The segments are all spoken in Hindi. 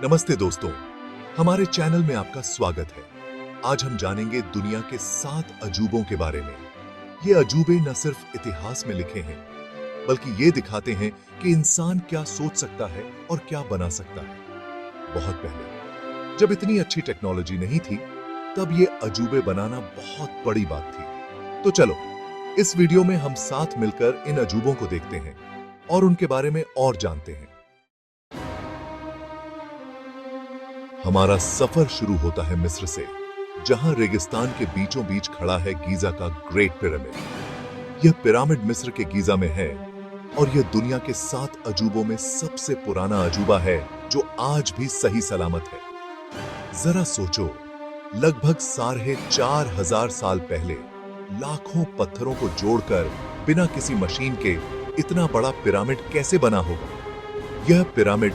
नमस्ते दोस्तों, हमारे चैनल में आपका स्वागत है। आज हम जानेंगे दुनिया के 7 अजूबों के बारे में। ये अजूबे न सिर्फ इतिहास में लिखे हैं, बल्कि ये दिखाते हैं कि इंसान क्या सोच सकता है और क्या बना सकता है। बहुत पहले, जब इतनी अच्छी टेक्नोलॉजी नहीं थी, तब ये अजूबे बनाना बहुत बड़ी बात थी। तो चलो, इस वीडियो में हम साथ मिलकर इन अजूबों को देखते हैं और उनके बारे में और जानते हैं। हमारा सफर शुरू होता है मिस्र से, जहां रेगिस्तान के बीचों बीच खड़ा है गीजा का ग्रेट पिरामिड। यह पिरामिड मिस्र के गीजा में है और यह दुनिया के 7 अजूबों में सबसे पुराना अजूबा है जो आज भी सही सलामत है। जरा सोचो, लगभग 4,500 साल पहले लाखों पत्थरों को जोड़कर बिना किसी मशीन के इतना बड़ा पिरामिड कैसे बना होगा? यह पिरामिड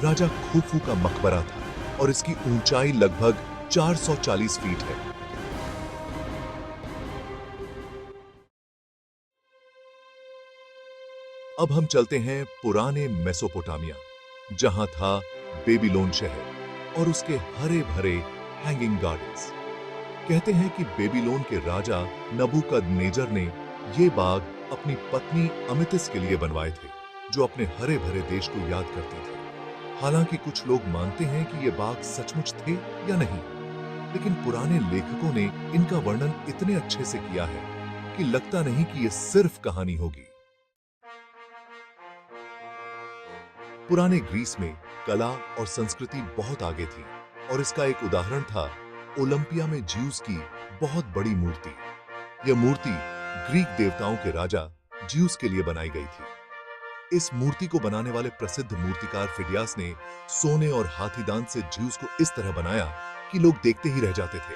राजा खुफू का मकबरा था और इसकी ऊंचाई लगभग 440 फीट है। अब हम चलते हैं पुराने मेसोपोटामिया, जहां था बेबीलोन शहर और उसके हरे भरे हैंगिंग गार्डन्स। कहते हैं कि बेबीलोन के राजा नबूकदनेजर ने ये बाग अपनी पत्नी अमितिस के लिए बनवाए थे, जो अपने हरे भरे देश को याद करती थी। हालांकि कुछ लोग मानते हैं कि ये बाग सचमुच थे या नहीं, लेकिन पुराने लेखकों ने इनका वर्णन इतने अच्छे से किया है कि लगता नहीं कि ये सिर्फ कहानी होगी। पुराने ग्रीस में कला और संस्कृति बहुत आगे थी और इसका एक उदाहरण था ओलंपिया में ज्यूस की बहुत बड़ी मूर्ति। यह मूर्ति ग्रीक देवताओं के राजा ज्यूस के लिए बनाई गई थी। इस मूर्ति को बनाने वाले प्रसिद्ध मूर्तिकार फिडियास ने सोने और हाथी दांत से ज्यूस को इस तरह बनाया कि लोग देखते ही रह जाते थे।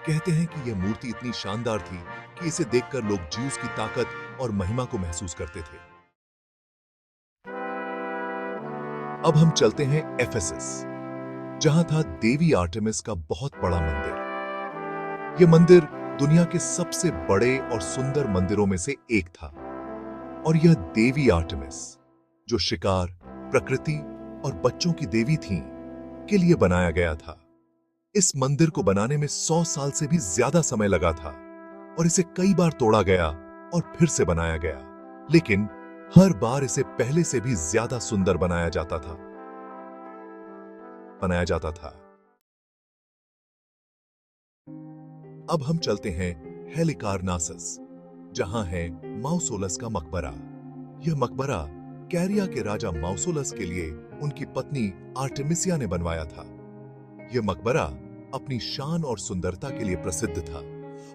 कहते हैं कि यह मूर्ति इतनी शानदार थी कि इसे देखकर लोग ज्यूस की ताकत और महिमा को महसूस करते थे। अब हम चलते हैं एफेसस, जहां था देवी आर्टेमिस का बहुत बड़ा मंदिर। यह मंदिर दुनिया के सबसे बड़े और सुंदर मंदिरों में से एक था और यह देवी आर्टेमिस, जो शिकार, प्रकृति और बच्चों की देवी थीं, के लिए बनाया गया था। इस मंदिर को बनाने में 100 साल से भी ज्यादा समय लगा था और इसे कई बार तोड़ा गया और फिर से बनाया गया, लेकिन हर बार इसे पहले से भी ज्यादा सुंदर बनाया जाता था। अब हम चलते हैं हेलिकार्नासस, जहां है माउसोलस का मकबरा। यह मकबरा कैरिया के राजा माउसोलस के लिए उनकी पत्नी आर्टेमिसिया ने बनवाया था। यह मकबरा अपनी शान और सुंदरता के लिए प्रसिद्ध था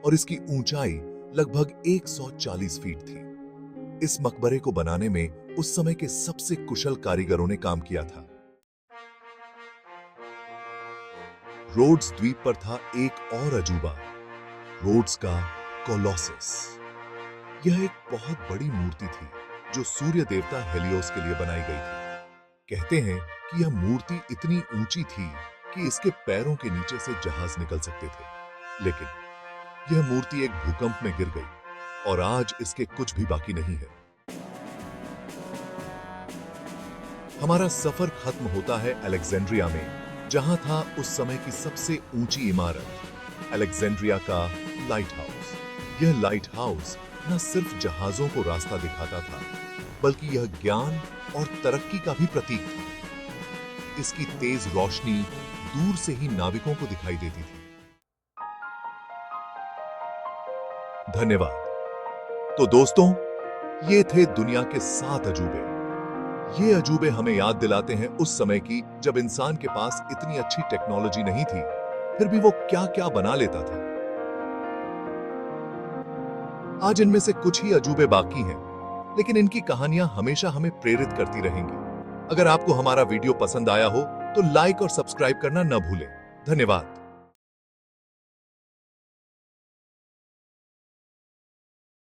और इसकी ऊंचाई लगभग 140 फीट थी। इस मकबरे को बनाने में उस समय के सबसे कुशल कारीगरों ने काम किया था। रोड्स द्वीप पर था एक और अजूबा, रोड्स का कोलोसस। यह एक बहुत बड़ी मूर्ति थी जो सूर्य देवता हेलियोस के लिए बनाई गई थी। कहते हैं कि यह मूर्ति इतनी ऊंची थी कि इसके पैरों के नीचे से जहाज निकल सकते थे, लेकिन यह मूर्ति एक भूकंप में गिर गई और आज इसके कुछ भी बाकी नहीं है। हमारा सफर खत्म होता है अलेक्जेंड्रिया में, जहां था उस समय की सबसे ऊंची इमारत, अलेक्जेंड्रिया का लाइट हाउस। यह लाइट हाउस न सिर्फ जहाजों को रास्ता दिखाता था, बल्कि यह ज्ञान और तरक्की का भी प्रतीक था। इसकी तेज रोशनी दूर से ही नाविकों को दिखाई देती थी। धन्यवाद। तो दोस्तों, ये थे दुनिया के 7 अजूबे। ये अजूबे हमें याद दिलाते हैं उस समय की, जब इंसान के पास इतनी अच्छी टेक्नोलॉजी नहीं थी, फिर भी वो क्या क्या बना लेता था। आज इनमें से कुछ ही अजूबे बाकी हैं, लेकिन इनकी कहानियां हमेशा हमें प्रेरित करती रहेंगी। अगर आपको हमारा वीडियो पसंद आया हो तो लाइक और सब्सक्राइब करना न भूलें। धन्यवाद।